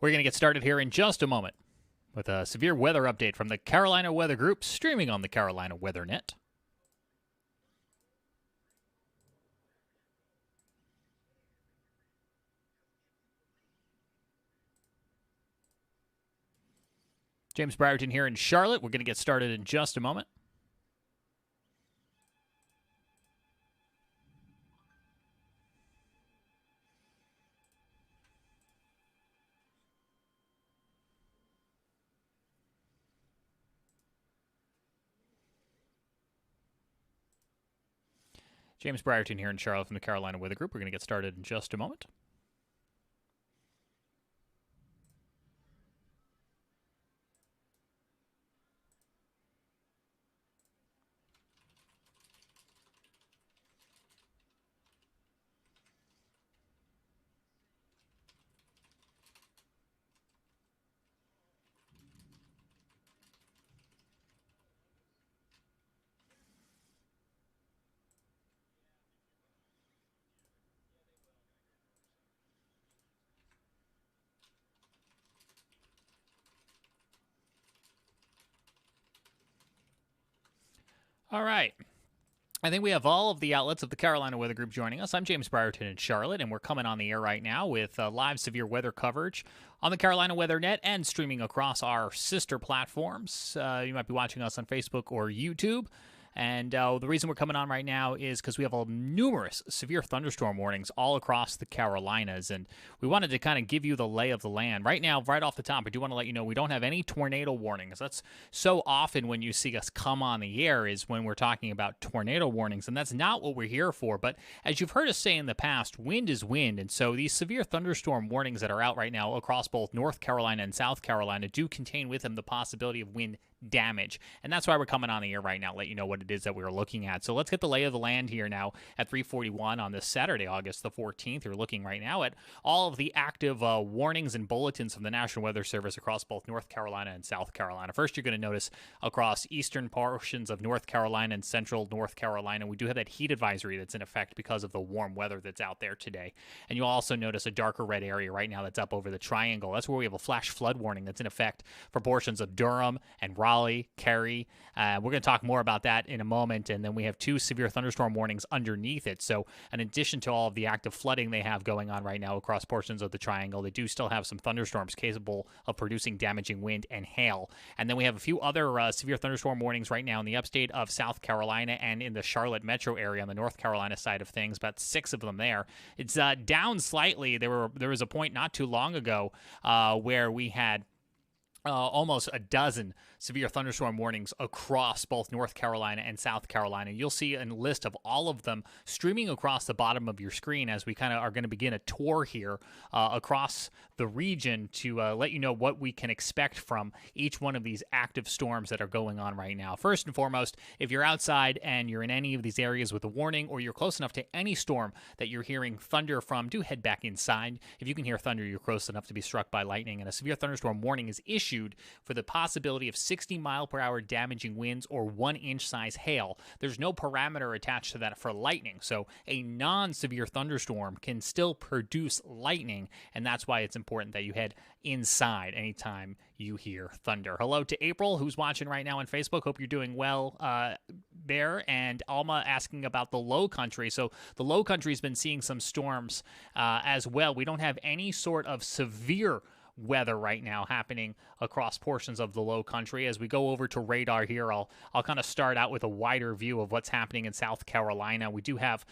We're going to get started here in just a moment with a severe weather update from the Carolina Weather Group, streaming on the Carolina Weather Net. James Brierton here in Charlotte. We're going to get started in just a moment. James Brierton here in Charlotte from the Carolina Weather Group. We're going to get started in just a moment. All right. I think we have all of the outlets of the Carolina Weather Group joining us. I'm James Brierton in Charlotte, and we're coming on the air right now with live severe weather coverage on the Carolina Weather Net and streaming across our sister platforms. You might be watching us on Facebook or YouTube. And the reason we're coming on right now is because we have numerous severe thunderstorm warnings all across the Carolinas, and we wanted to kind of give you the lay of the land. Right now, right off the top, I do want to let you know we don't have any tornado warnings. That's so often when you see us come on the air is when we're talking about tornado warnings, and that's not what we're here for. But as you've heard us say in the past, wind is wind, and so these severe thunderstorm warnings that are out right now across both North Carolina and South Carolina do contain with them the possibility of wind damage, and that's why we're coming on the air right now, let you know what it is that we're looking at. So let's get the lay of the land here now at 3:41 on this Saturday, August the 14th. You're looking right now at all of the active warnings and bulletins from the National Weather Service across both North Carolina and South Carolina. First, you're going to notice across eastern portions of North Carolina and central North Carolina, we do have that heat advisory that's in effect because of the warm weather that's out there today. And you'll also notice a darker red area right now that's up over the triangle. That's where we have a flash flood warning that's in effect for portions of Durham and Raleigh, Cary. We're going to talk more about that in a moment, and then we have two severe thunderstorm warnings underneath it. So in addition to all of the active flooding they have going on right now across portions of the triangle, they do still have some thunderstorms capable of producing damaging wind and hail. And then we have a few other severe thunderstorm warnings right now in the upstate of South Carolina and in the Charlotte metro area on the North Carolina side of things, about 6 of them there. It's down slightly. There was a point not too long ago where we had almost a dozen severe thunderstorm warnings across both North Carolina and South Carolina. You'll see a list of all of them streaming across the bottom of your screen as we kind of are going to begin a tour here across the region to let you know what we can expect from each one of these active storms that are going on right now. First and foremost, if you're outside and you're in any of these areas with a warning, or you're close enough to any storm that you're hearing thunder from, do head back inside. If you can hear thunder, you're close enough to be struck by lightning, and a severe thunderstorm warning is issued for the possibility of 60-mile-per-hour damaging winds or 1-inch size hail. There's no parameter attached to that for lightning, so a non-severe thunderstorm can still produce lightning, and that's why it's important that you head inside anytime you hear thunder. Hello to April, who's watching right now on Facebook. Hope you're doing well there. And Alma asking about the low country. So the low country's been seeing some storms as well. We don't have any sort of severe weather right now happening across portions of the low country. As we go over to radar here, I'll kind of start out with a wider view of what's happening in South Carolina. We do have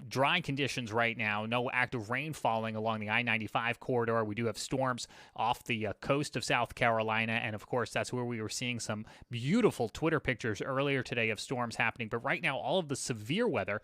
dry conditions right now, no active rain falling along the I-95 corridor. We do have storms off the coast of South Carolina, and of course that's where we were seeing some beautiful Twitter pictures earlier today of storms happening. But right now all of the severe weather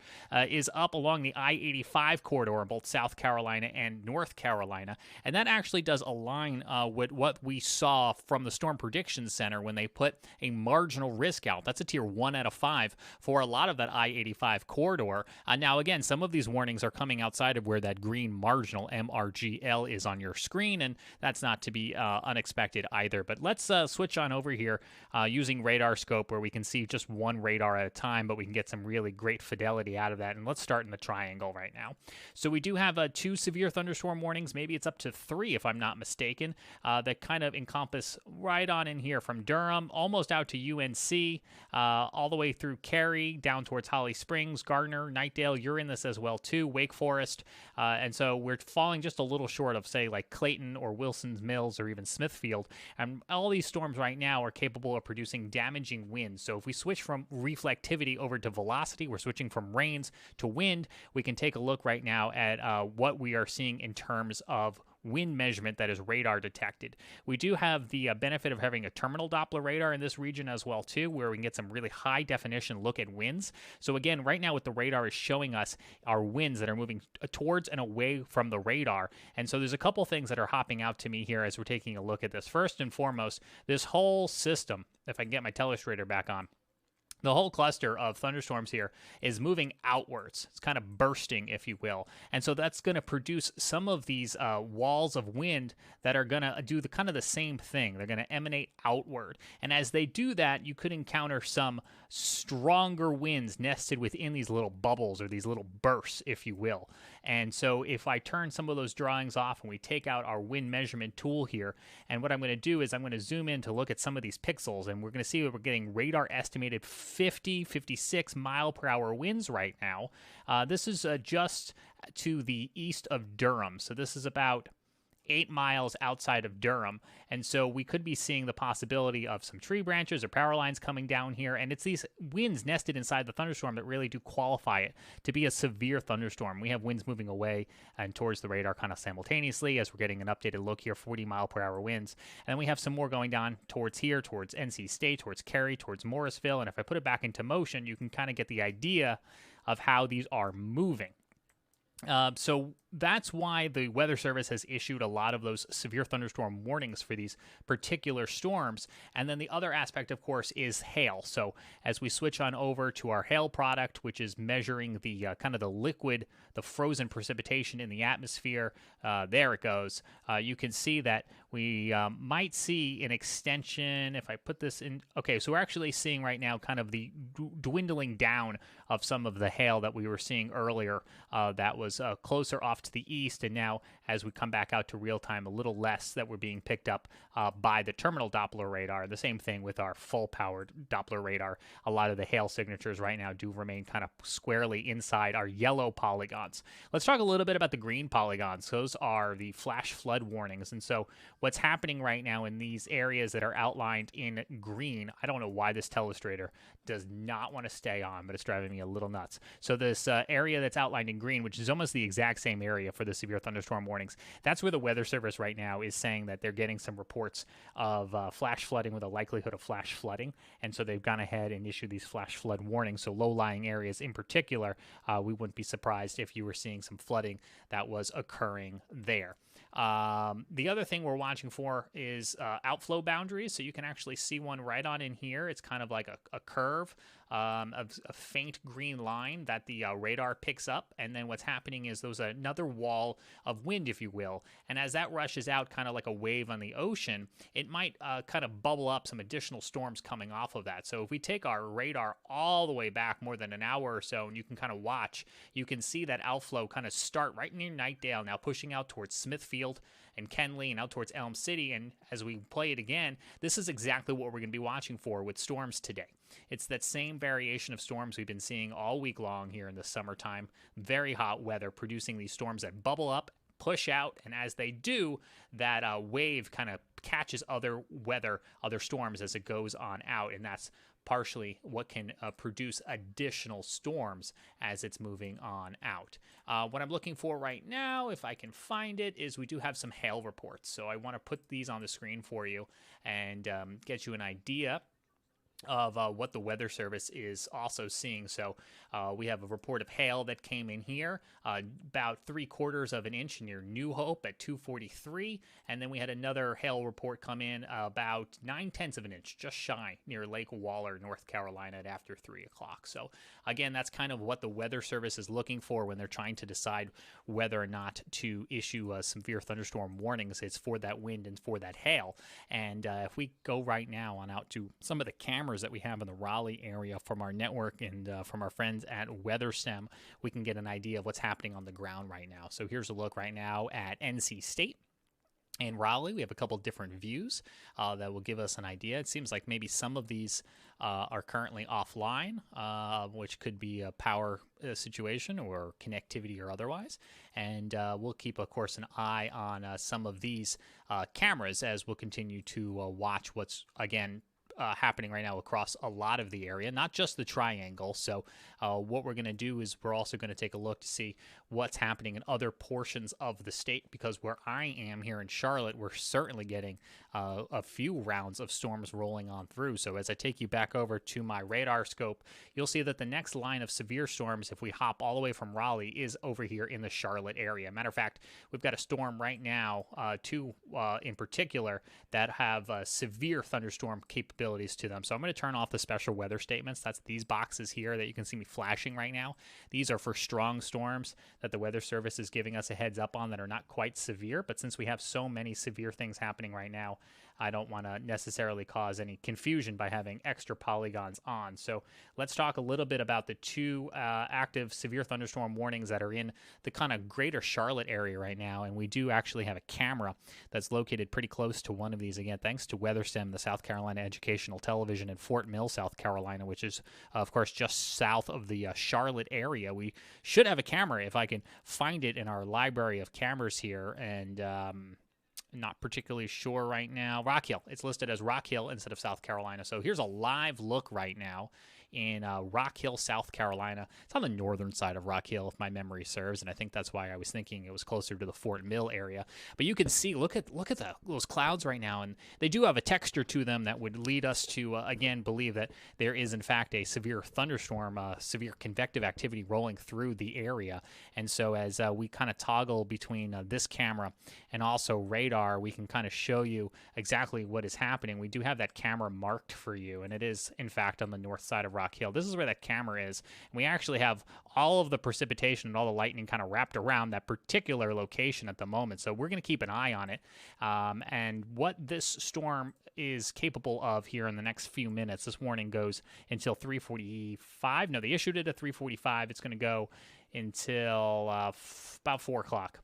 is up along the I-85 corridor in both South Carolina and North Carolina, and that actually does align with what we saw from the Storm Prediction Center when they put a marginal risk out. That's a tier 1 out of 5 for a lot of that I-85 corridor. Now, again, some of these warnings are coming outside of where that green marginal MRGL is on your screen, and that's not to be unexpected either. But let's switch on over here using radar scope, where we can see just one radar at a time, but we can get some really great fidelity out of that. And let's start in the triangle right now. So we do have 2 severe thunderstorm warnings. Maybe it's up to 3 if I'm not mistaken, that kind of encompass right on in here from Durham, almost out to UNC, all the way through Cary, down towards Holly Springs, Gardner, Knightdale. You're in this as well too, Wake Forest. And so we're falling just a little short of, say, like Clayton or Wilson's Mills or even Smithfield. And all these storms right now are capable of producing damaging winds. So if we switch from reflectivity over to velocity, we're switching from rains to wind. We can take a look right now at what we are seeing in terms of wind measurement that is radar detected. We do have the benefit of having a terminal Doppler radar in this region as well too, where we can get some really high definition look at winds. So again, right now what the radar is showing us are winds that are moving towards and away from the radar. And so there's a couple things that are hopping out to me here as we're taking a look at this. First and foremost, this whole system, if I can get my telestrator back on, the whole cluster of thunderstorms here is moving outwards. It's kind of bursting, if you will. And so that's going to produce some of these walls of wind that are going to do the kind of the same thing. They're going to emanate outward. And as they do that, you could encounter some stronger winds nested within these little bubbles or these little bursts, if you will. And so if I turn some of those drawings off and we take out our wind measurement tool here, and what I'm going to do is I'm going to zoom in to look at some of these pixels, and we're going to see that we're getting radar estimated 50, 56 mile per hour winds right now. This is just to the east of Durham. So this is about 8 miles outside of Durham. And so we could be seeing the possibility of some tree branches or power lines coming down here. And it's these winds nested inside the thunderstorm that really do qualify it to be a severe thunderstorm. We have winds moving away and towards the radar kind of simultaneously as we're getting an updated look here, 40 mile per hour winds. And then we have some more going down towards here, towards NC State, towards Cary, towards Morrisville. And if I put it back into motion, you can kind of get the idea of how these are moving. So that's why the Weather Service has issued a lot of those severe thunderstorm warnings for these particular storms. And then the other aspect, of course, is hail. So as we switch on over to our hail product, which is measuring the kind of the liquid, the frozen precipitation in the atmosphere, there it goes. You can see that we might see an extension. If I put this in, okay, so we're actually seeing right now kind of the dwindling down of some of the hail that we were seeing earlier that was closer off to the east, and now as we come back out to real time, a little less that we're being picked up by the terminal Doppler radar. The same thing with our full powered Doppler radar. A lot of the hail signatures right now do remain kind of squarely inside our yellow polygons. Let's talk a little bit about the green polygons. Those are the flash flood warnings. And so what's happening right now in these areas that are outlined in green, I don't know why this telestrator does not want to stay on, but it's driving me a little nuts. So this area that's outlined in green, which is almost the exact same area for the severe thunderstorm warnings, that's where the Weather Service right now is saying that they're getting some reports of flash flooding with a likelihood of flash flooding. And so they've gone ahead and issued these flash flood warnings. So low-lying areas in particular, we wouldn't be surprised if you were seeing some flooding that was occurring there. The other thing we're watching for is outflow boundaries. So you can actually see one right on in here. It's kind of like a curve of a faint green line that the radar picks up. And then what's happening is there's another wall of wind, if you will. And as that rushes out kind of like a wave on the ocean, it might kind of bubble up some additional storms coming off of that. So if we take our radar all the way back more than an hour or so, and you can kind of watch, you can see that outflow kind of start right near Knightdale, now pushing out towards Smithfield and Kenly and out towards Elm City. And as we play it again, this is exactly what we're going to be watching for with storms today. It's that same variation of storms we've been seeing all week long here in the summertime. Very hot weather producing these storms that bubble up, push out, and as they do, that wave kind of catches other weather, other storms as it goes on out, and that's partially what can produce additional storms as it's moving on out. What I'm looking for right now, if I can find it, is we do have some hail reports. So I want to put these on the screen for you and get you an idea of what the Weather Service is also seeing. So we have a report of hail that came in here, about 3/4 of an inch near New Hope at 2:43, and then we had another hail report come in about 9/10 of an inch, just shy, near Lake Waller, North Carolina at after 3 o'clock. So again, that's kind of what the Weather Service is looking for when they're trying to decide whether or not to issue severe thunderstorm warnings. It's for that wind and for that hail. And if we go right now on out to some of the cameras that we have in the Raleigh area from our network and from our friends at WeatherStem, we can get an idea of what's happening on the ground right now. So here's a look right now at NC State. In Raleigh, we have a couple different views that will give us an idea. It seems like maybe some of these are currently offline, which could be a power situation or connectivity or otherwise. And we'll keep, of course, an eye on some of these cameras as we'll continue to watch what's, again, happening right now across a lot of the area, not just the triangle. So what we're going to do is we're also going to take a look to see what's happening in other portions of the state, because where I am here in Charlotte, we're certainly getting a few rounds of storms rolling on through. So as I take you back over to my radar scope, you'll see that the next line of severe storms, if we hop all the way from Raleigh, is over here in the Charlotte area. Matter of fact, we've got a storm right now, two in particular, that have severe thunderstorm capabilities to them. So I'm going to turn off the special weather statements. That's these boxes here that you can see me flashing right now. These are for strong storms that the Weather Service is giving us a heads up on that are not quite severe. But since we have so many severe things happening right now, I don't want to necessarily cause any confusion by having extra polygons on. So let's talk a little bit about the two active severe thunderstorm warnings that are in the kind of greater Charlotte area right now. And we do actually have a camera that's located pretty close to one of these, again, thanks to WeatherStem, the South Carolina Educational Television in Fort Mill, South Carolina, which is, of course, just south of the Charlotte area. We should have a camera if I can find it in our library of cameras here. And not particularly sure right now. Rock Hill. It's listed as Rock Hill instead of South Carolina. So here's a live look right now in Rock Hill, South Carolina. It's on the northern side of Rock Hill, if my memory serves, and I think that's why I was thinking it was closer to the Fort Mill area. But you can see, look at those clouds right now, and they do have a texture to them that would lead us to, again, believe that there is, in fact, a severe thunderstorm, severe convective activity rolling through the area. And so as we kind of toggle between this camera and also radar, we can kind of show you exactly what is happening. We do have that camera marked for you, and it is, in fact, on the north side of Rock Hill. This is where that camera is. And we actually have all of the precipitation and all the lightning kind of wrapped around that particular location at the moment. So we're going to keep an eye on it. And what this storm is capable of here in the next few minutes, this warning goes until 3:45. No, they issued it at 3:45. It's going to go until about 4 o'clock.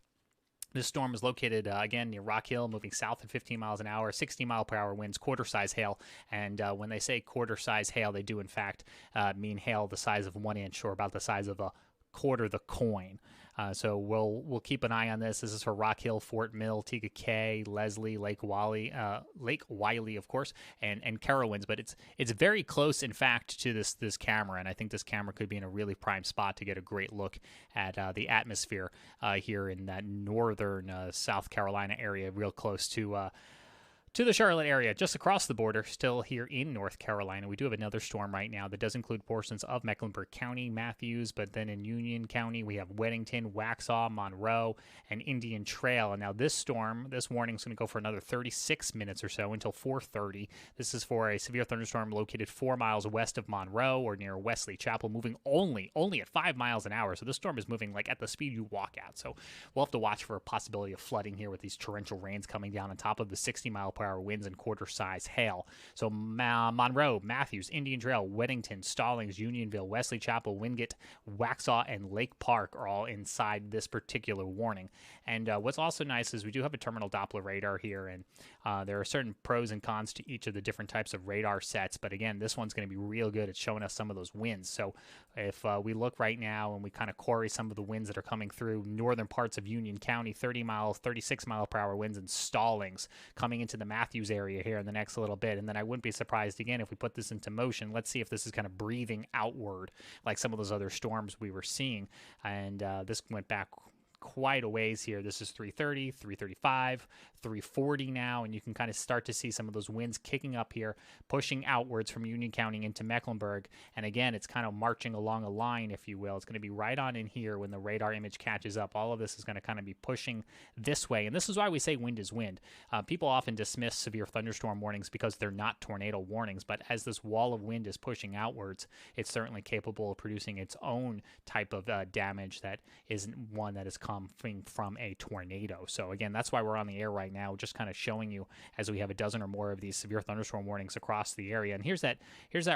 This storm is located, again, near Rock Hill, moving south at 15 miles an hour, 60-mile-per-hour winds, quarter-size hail. And when they say quarter-size hail, they do, in fact, mean hail the size of 1 inch, or about the size of a quarter the coin. So we'll keep an eye on this. This is for Rock Hill, Fort Mill, Tega Cay, Leslie, Lake Wiley, of course, and Carowinds. But it's very close, in fact, to this camera, and I think this camera could be in a really prime spot to get a great look at the atmosphere here in that northern South Carolina area, real close to the Charlotte area, just across the border, still here in North Carolina. We do have another storm right now that does include portions of Mecklenburg County, Matthews, but then in Union County, we have Weddington, Waxhaw, Monroe, and Indian Trail. And now this warning is going to go for another 36 minutes or so until 4:30. This is for a severe thunderstorm located 4 miles west of Monroe or near Wesley Chapel, moving only at 5 miles an hour. So this storm is moving like at the speed you walk at. So we'll have to watch for a possibility of flooding here with these torrential rains coming down on top of the 60-mile-per-hour winds and quarter-size hail. So Monroe, Matthews, Indian Trail, Weddington, Stallings, Unionville, Wesley Chapel, Wingate, Waxhaw, and Lake Park are all inside this particular warning. And what's also nice is we do have a terminal Doppler radar here, and there are certain pros and cons to each of the different types of radar sets. But again, this one's going to be real good at showing us some of those winds. So if we look right now and we kind of query some of the winds that are coming through northern parts of Union County, 36-mile-per-hour winds, and Stallings coming into the Matthews area here in the next little bit. And then I wouldn't be surprised, again, if we put this into motion. Let's see if this is kind of breathing outward like some of those other storms we were seeing. And this went back quite a ways here. This is 3:30, 3:35, 3:40 now, and you can kind of start to see some of those winds kicking up here, pushing outwards from Union County into Mecklenburg. And again, it's kind of marching along a line, if you will. It's going to be right on in here when the radar image catches up. All of this is going to kind of be pushing this way, and this is why we say wind is wind. People often dismiss severe thunderstorm warnings because they're not tornado warnings, but as this wall of wind is pushing outwards, it's certainly capable of producing its own type of damage that isn't one that is coming from a tornado. So again, that's why we're on the air right now, just kind of showing you as we have a dozen or more of these severe thunderstorm warnings across the area. And here's that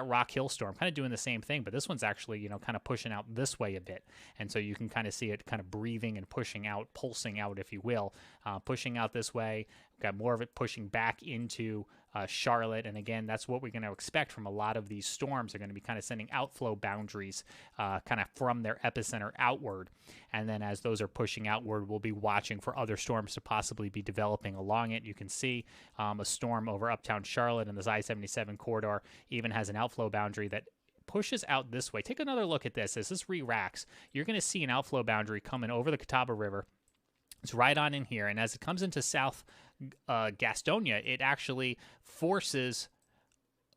Rock Hill storm, kind of doing the same thing, but this one's actually, kind of pushing out this way a bit. And so you can kind of see it kind of breathing and pushing out, pulsing out, if you will, pushing out this way. We've got more of it pushing back into Charlotte, and again, that's what we're going to expect from a lot of these storms. They're going to be kind of sending outflow boundaries kind of from their epicenter outward, and then as those are pushing outward, we'll be watching for other storms to possibly be developing along it. You can see a storm over uptown Charlotte, and this I-77 corridor even has an outflow boundary that pushes out this way. Take another look at this. As this re-racks, you're going to see an outflow boundary coming over the Catawba River. It's right on in here, and as it comes into South Gastonia, it actually forces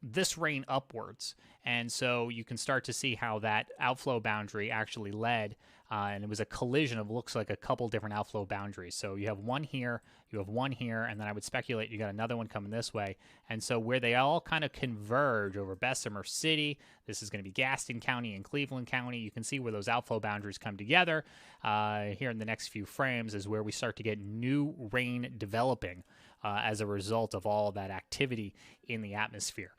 this rain upwards. And so you can start to see how that outflow boundary actually led, and it was a collision of, looks like, a couple different outflow boundaries. So you have one here, and then I would speculate you got another one coming this way. And so where they all kind of converge over Bessemer City, this is going to be Gaston County and Cleveland County. You can see where those outflow boundaries come together here in the next few frames is where we start to get new rain developing as a result of all of that activity in the atmosphere.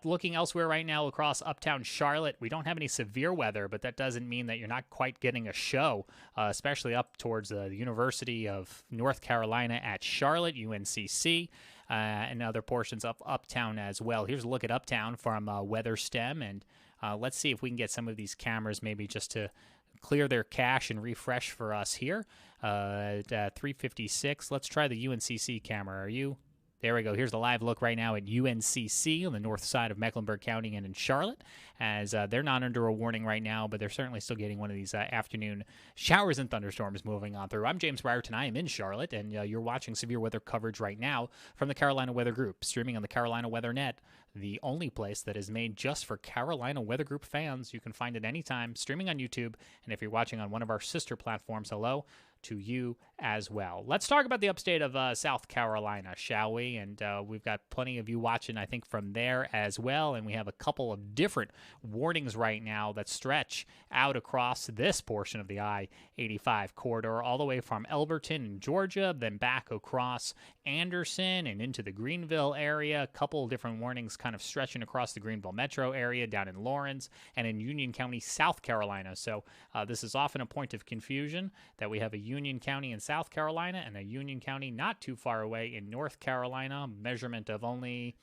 Looking elsewhere right now across uptown Charlotte, we don't have any severe weather, but that doesn't mean that you're not quite getting a show, especially up towards the University of North Carolina at Charlotte, UNCC, and other portions of uptown as well. Here's a look at uptown from WeatherStem, and let's see if we can get some of these cameras maybe just to clear their cache and refresh for us here at 3:56. Let's try the UNCC camera. Are you? There we go. Here's the live look right now at UNCC on the north side of Mecklenburg County and in Charlotte, as they're not under a warning right now, but they're certainly still getting one of these afternoon showers and thunderstorms moving on through. I'm James Brierton. I am in Charlotte, and you're watching severe weather coverage right now from the Carolina Weather Group, streaming on the Carolina Weather Net, the only place that is made just for Carolina Weather Group fans. You can find it anytime, streaming on YouTube, and if you're watching on one of our sister platforms, hello to you as well. Let's talk about the upstate of South Carolina, shall we? And we've got plenty of you watching, I think, from there as well. And we have a couple of different warnings right now that stretch out across this portion of the I-85 corridor, all the way from Elberton in Georgia, then back across Anderson and into the Greenville area. A couple of different warnings kind of stretching across the Greenville metro area, down in Lawrence and in Union County, South Carolina. So this is often a point of confusion that we have a Union County in South Carolina and a Union County not too far away in North Carolina, measurement of only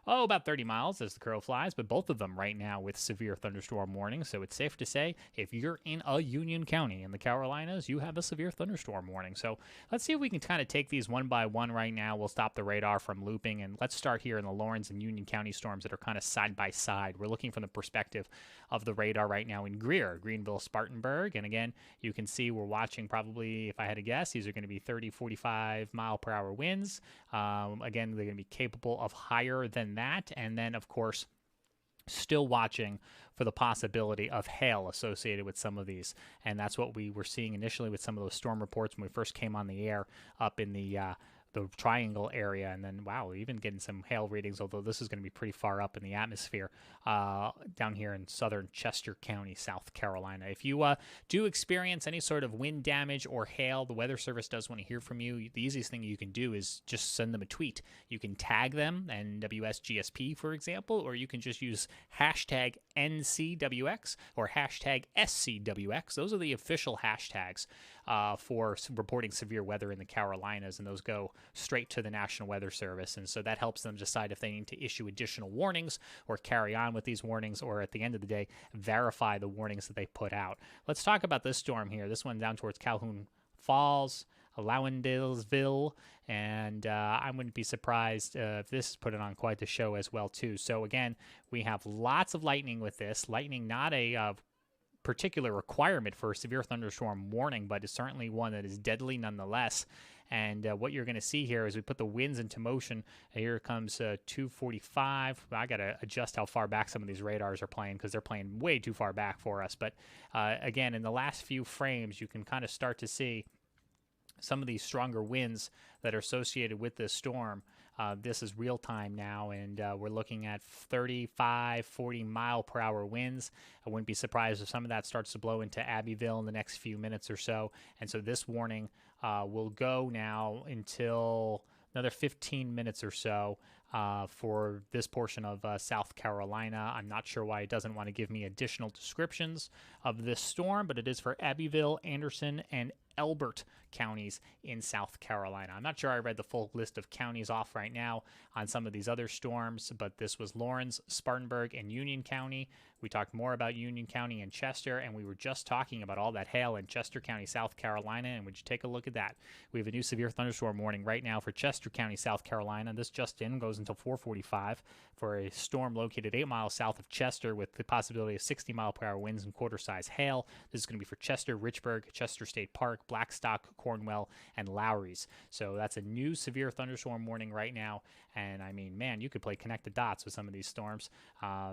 about 30 miles as the crow flies, but both of them right now with severe thunderstorm warnings. So it's safe to say if you're in a Union County in the Carolinas, you have a severe thunderstorm warning. So let's see if we can kind of take these one by one right now. We'll stop the radar from looping, and let's start here in the Lawrence and Union County storms that are kind of side by side. We're looking from the perspective of the radar right now in Greenville, Spartanburg. And again, you can see we're watching probably, if I had to guess, these are going to be 30, 45 mile per hour winds. Again, they're going to be capable of higher than that. And then, of course, still watching for the possibility of hail associated with some of these. And that's what we were seeing initially with some of those storm reports when we first came on the air up in the triangle area. And then, wow, even getting some hail readings, although this is going to be pretty far up in the atmosphere down here in southern Chester County, South Carolina. If you do experience any sort of wind damage or hail, the Weather Service does want to hear from you. The easiest thing you can do is just send them a tweet. You can tag them, NWSGSP, for example, or you can just use hashtag NCWX or hashtag SCWX. Those are the official hashtags for reporting severe weather in the Carolinas, and those go straight to the National Weather Service. And so that helps them decide if they need to issue additional warnings or carry on with these warnings, or at the end of the day, verify the warnings that they put out. Let's talk about this storm here. This one down towards Calhoun Falls, Lowendalesville, and I wouldn't be surprised if this is putting on quite the show as well, too. So again, we have lots of lightning with this. Lightning, not a particular requirement for a severe thunderstorm warning, but it's certainly one that is deadly nonetheless. And what you're going to see here is we put the winds into motion. Here comes 245. I got to adjust how far back some of these radars are playing because they're playing way too far back for us. But again, in the last few frames, you can kind of start to see some of these stronger winds that are associated with this storm This is real time now, and we're looking at 35, 40 mile per hour winds. I wouldn't be surprised if some of that starts to blow into Abbeville in the next few minutes or so. And so this warning will go now until another 15 minutes or so for this portion of South Carolina. I'm not sure why it doesn't want to give me additional descriptions of this storm, but it is for Abbeville, Anderson, and Elbert counties in South Carolina. I'm not sure I read the full list of counties off right now on some of these other storms, but this was Lawrence, Spartanburg, and Union County. We talked more about Union County and Chester, and we were just talking about all that hail in Chester County, South Carolina, and would you take a look at that? We have a new severe thunderstorm warning right now for Chester County, South Carolina. This just in goes until 4:45 for a storm located 8 miles south of Chester with the possibility of 60 mile per hour winds and quarter-size hail. This is going to be for Chester, Richburg, Chester State Park, Blackstock, Cornwell, and Lowry's. So that's a new severe thunderstorm warning right now. And I mean, man, you could play connect the dots with some of these storms.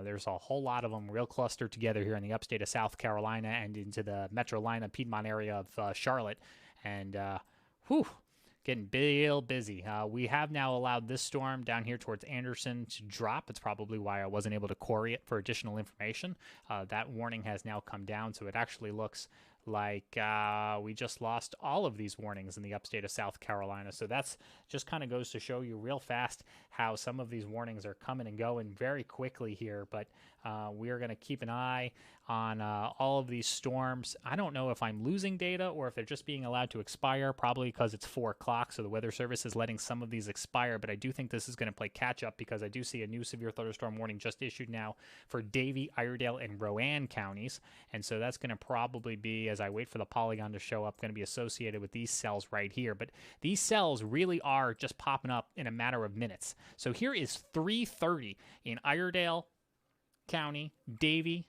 There's a whole lot of them real clustered together here in the upstate of South Carolina and into the Metrolina, Piedmont area of Charlotte. And getting real busy. We have now allowed this storm down here towards Anderson to drop. It's probably why I wasn't able to query it for additional information. That warning has now come down, so it actually looks like we just lost all of these warnings in the upstate of South Carolina. So that's just kind of goes to show you real fast how some of these warnings are coming and going very quickly here. But we are going to keep an eye on all of these storms. I don't know if I'm losing data or if they're just being allowed to expire, probably because it's 4 o'clock, so the Weather Service is letting some of these expire. But I do think this is going to play catch up because I do see a new severe thunderstorm warning just issued now for Davie, Iredell, and Rowan counties. And so that's going to probably be, as I wait for the polygon to show up, going to be associated with these cells right here. But these cells really are just popping up in a matter of minutes. So here is 3:30 in Iredell County, Davie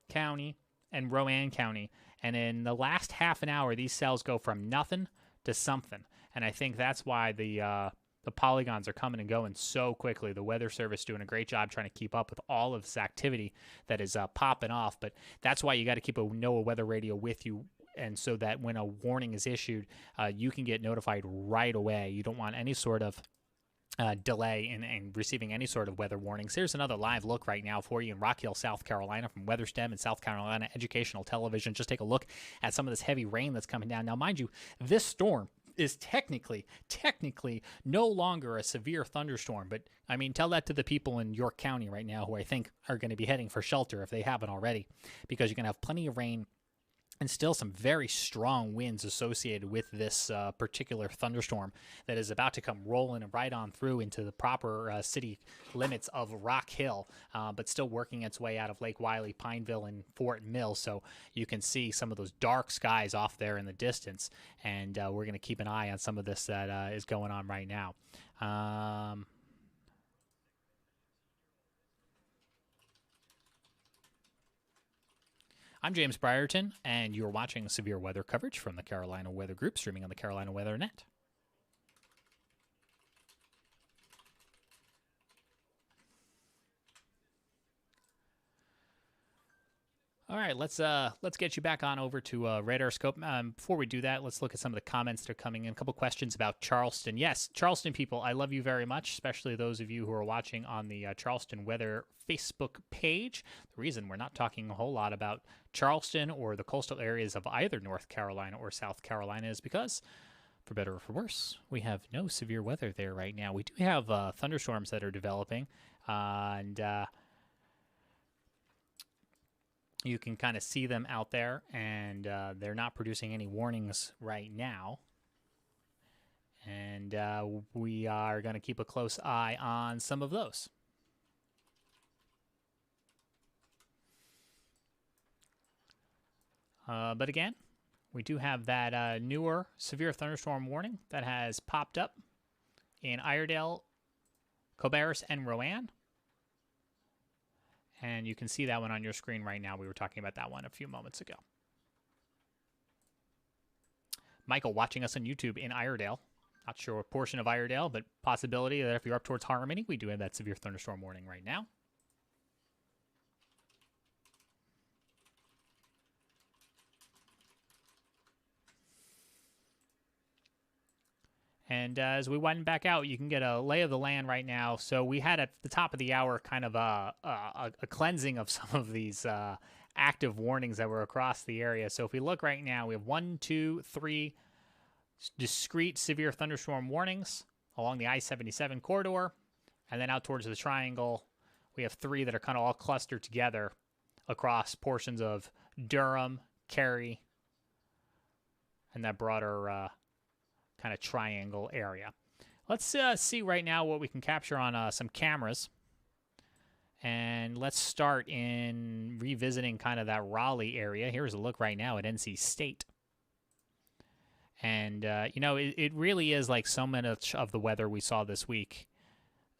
County, and Rowan County. And in the last half an hour, these cells go from nothing to something. And I think that's why the polygons are coming and going so quickly. The Weather Service doing a great job trying to keep up with all of this activity that is popping off. But that's why you got to keep a NOAA weather radio with you, and so that when a warning is issued, you can get notified right away. You don't want any sort of delay in receiving any sort of weather warnings. Here's another live look right now for you in Rock Hill, South Carolina from WeatherStem and South Carolina Educational Television. Just take a look at some of this heavy rain that's coming down. Now, mind you, this storm is technically no longer a severe thunderstorm, but I mean, tell that to the people in York County right now who I think are going to be heading for shelter if they haven't already, because you're going to have plenty of rain and still some very strong winds associated with this particular thunderstorm that is about to come rolling right on through into the proper city limits of Rock Hill, but still working its way out of Lake Wylie, Pineville, and Fort Mill. So you can see some of those dark skies off there in the distance, and we're going to keep an eye on some of this that is going on right now. I'm James Brierton, and you're watching severe weather coverage from the Carolina Weather Group, streaming on the Carolina Weather Net. All right, let's get you back on over to Radar Scope. Before we do that, let's look at some of the comments that are coming in. A couple questions about Charleston. Yes, Charleston people, I love you very much, especially those of you who are watching on the Charleston Weather Facebook page. The reason we're not talking a whole lot about Charleston or the coastal areas of either North Carolina or South Carolina is because, for better or for worse, we have no severe weather there right now. We do have thunderstorms that are developing, and you can kind of see them out there, and they're not producing any warnings right now. And we are going to keep a close eye on some of those. But again, we do have that newer severe thunderstorm warning that has popped up in Iredell, Cabarrus, and Rowan. And you can see that one on your screen right now. We were talking about that one a few moments ago. Michael watching us on YouTube in Iredell. Not sure what portion of Iredell, but possibility that if you're up towards Harmony, we do have that severe thunderstorm warning right now. And as we widen back out, you can get a lay of the land right now. So we had at the top of the hour kind of a cleansing of some of these active warnings that were across the area. So if we look right now, we have 1, 2, 3 discrete severe thunderstorm warnings along the I-77 corridor. And then out towards the triangle, we have 3 that are kind of all clustered together across portions of Durham, Cary, and that broader kind of triangle area. Let's see right now what we can capture on some cameras. And let's start in revisiting kind of that Raleigh area. Here's a look right now at NC State. And, you know, it really is like so much of the weather we saw this week,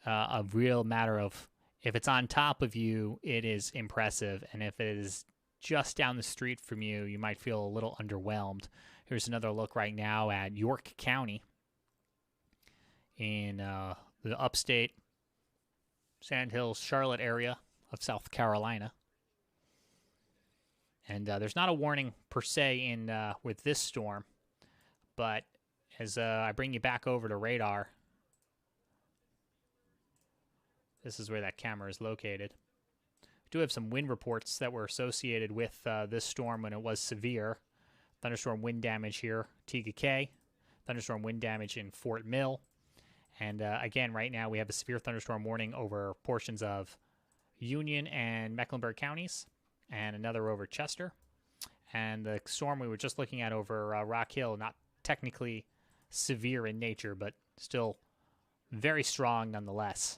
a real matter of if it's on top of you, it is impressive. And if it is just down the street from you, you might feel a little underwhelmed. Here's another look right now at York County in the upstate Sand Hills, Charlotte area of South Carolina. And there's not a warning per se in with this storm, but as I bring you back over to radar, this is where that camera is located. We do have some wind reports that were associated with this storm when it was severe. Thunderstorm wind damage here, Tega thunderstorm wind damage in Fort Mill. And again, right now we have a severe thunderstorm warning over portions of Union and Mecklenburg counties, and another over Chester. And the storm we were just looking at over Rock Hill, not technically severe in nature, but still very strong nonetheless.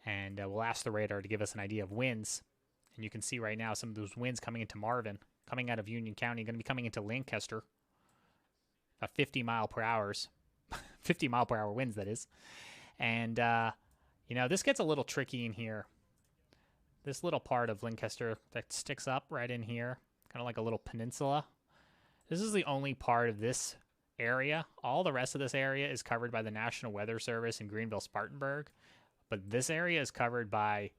And we'll ask the radar to give us an idea of winds. And you can see right now some of those winds coming into Marvin, coming out of Union County, going to be coming into Lancaster. About 50 mile per hour. 50 mile per hour winds, that is. And, you know, this gets a little tricky in here. This little part of Lancaster that sticks up right in here, kind of like a little peninsula. This is the only part of this area. All the rest of this area is covered by the National Weather Service in Greenville-Spartanburg. But this area is covered by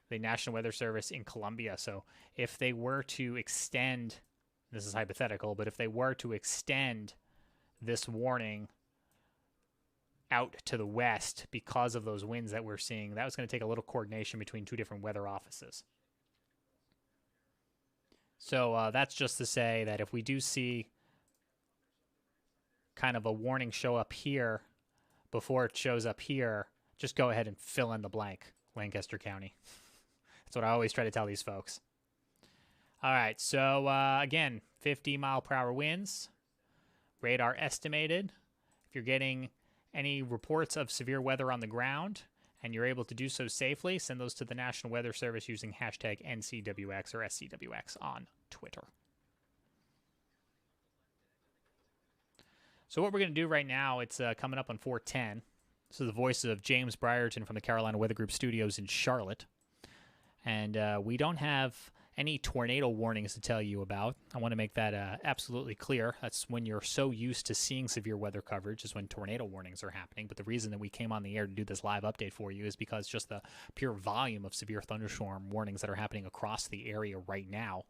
the National Weather Service in Columbia. So if they were to extend, this is hypothetical, but if they were to extend this warning out to the west because of those winds that we're seeing, that was going to take a little coordination between 2 different weather offices. So that's just to say that if we do see kind of a warning show up here before it shows up here, just go ahead and fill in the blank, Lancaster County. That's what I always try to tell these folks. All right, so again, 50 mile per hour winds, radar estimated. If you're getting any reports of severe weather on the ground and you're able to do so safely, send those to the National Weather Service using hashtag NCWX or SCWX on Twitter. So what we're going to do right now, it's coming up on 4:10. This is the voice of James Brierton from the Carolina Weather Group studios in Charlotte. And we don't have any tornado warnings to tell you about. I want to make that absolutely clear. That's when you're so used to seeing severe weather coverage is when tornado warnings are happening. But the reason that we came on the air to do this live update for you is because just the pure volume of severe thunderstorm warnings that are happening across the area right now.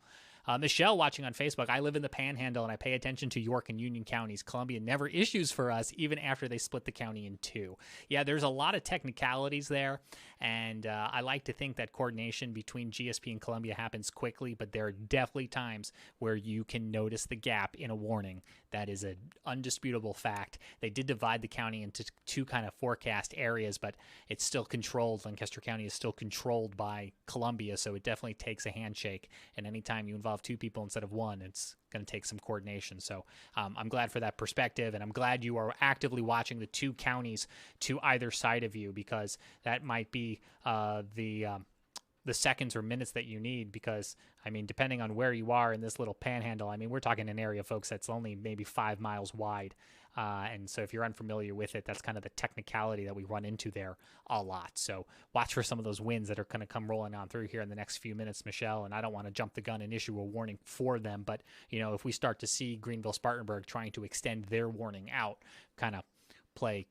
Michelle watching on Facebook, I live in the Panhandle and I pay attention to York and Union counties. Columbia never issues for us even after they split the county in 2. Yeah, there's a lot of technicalities there, and I like to think that coordination between GSP and Columbia happens quickly, but there are definitely times where you can notice the gap in a warning. That is an undisputable fact. They did divide the county into 2 kind of forecast areas, but it's still controlled. Lancaster County is still controlled by Columbia, so it definitely takes a handshake, and anytime you involve 2 people instead of 1, it's going to take some coordination. So I'm glad for that perspective, and I'm glad you are actively watching the 2 counties to either side of you, because that might be the seconds or minutes that you need, because, I mean, depending on where you are in this little panhandle, I mean, we're talking an area, folks, that's only maybe 5 miles wide. And so if you're unfamiliar with it, that's kind of the technicality that we run into there a lot. So watch for some of those winds that are going to come rolling on through here in the next few minutes, Michelle. And I don't want to jump the gun and issue a warning for them. But, you know, if we start to see Greenville-Spartanburg trying to extend their warning out, kind of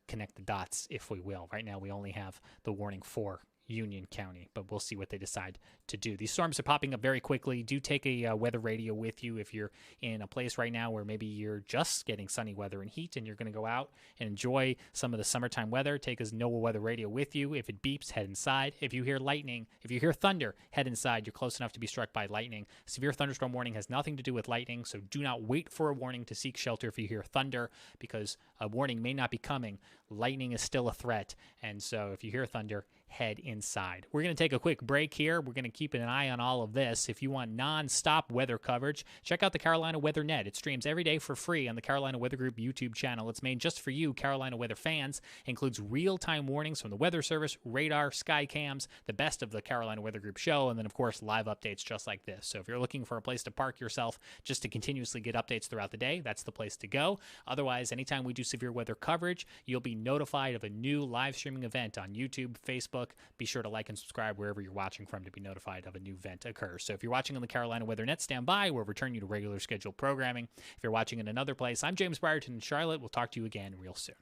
connect the dots, if we will. Right now we only have the warning for Union County, but we'll see what they decide to do. These storms are popping up very quickly. Do take a weather radio with you if you're in a place right now where maybe you're just getting sunny weather and heat and you're going to go out and enjoy some of the summertime weather. Take a NOAA weather radio with you. If it beeps, head inside. If you hear lightning, if you hear thunder, head inside. You're close enough to be struck by lightning. Severe thunderstorm warning has nothing to do with lightning, so do not wait for a warning to seek shelter if you hear thunder, because a warning may not be coming. Lightning is still a threat, and so if you hear thunder, head inside. We're going to take a quick break here. We're going to keep an eye on all of this. If you want non-stop weather coverage, check out the Carolina Weather Net. It streams every day for free on the Carolina Weather Group YouTube channel. It's made just for you, Carolina weather fans. It includes real-time warnings from the Weather Service, radar, sky cams, the best of the Carolina Weather Group show, and then, of course, live updates just like this. So if you're looking for a place to park yourself just to continuously get updates throughout the day, that's the place to go. Otherwise, anytime we do severe weather coverage, you'll be notified of a new live streaming event on YouTube, Facebook. Be sure to like and subscribe wherever you're watching from to be notified of a new event occurs. So if you're watching on the Carolina Weather Net, stand by. We'll return you to regular scheduled programming. If you're watching in another place, I'm James Brierton in Charlotte. We'll talk to you again real soon.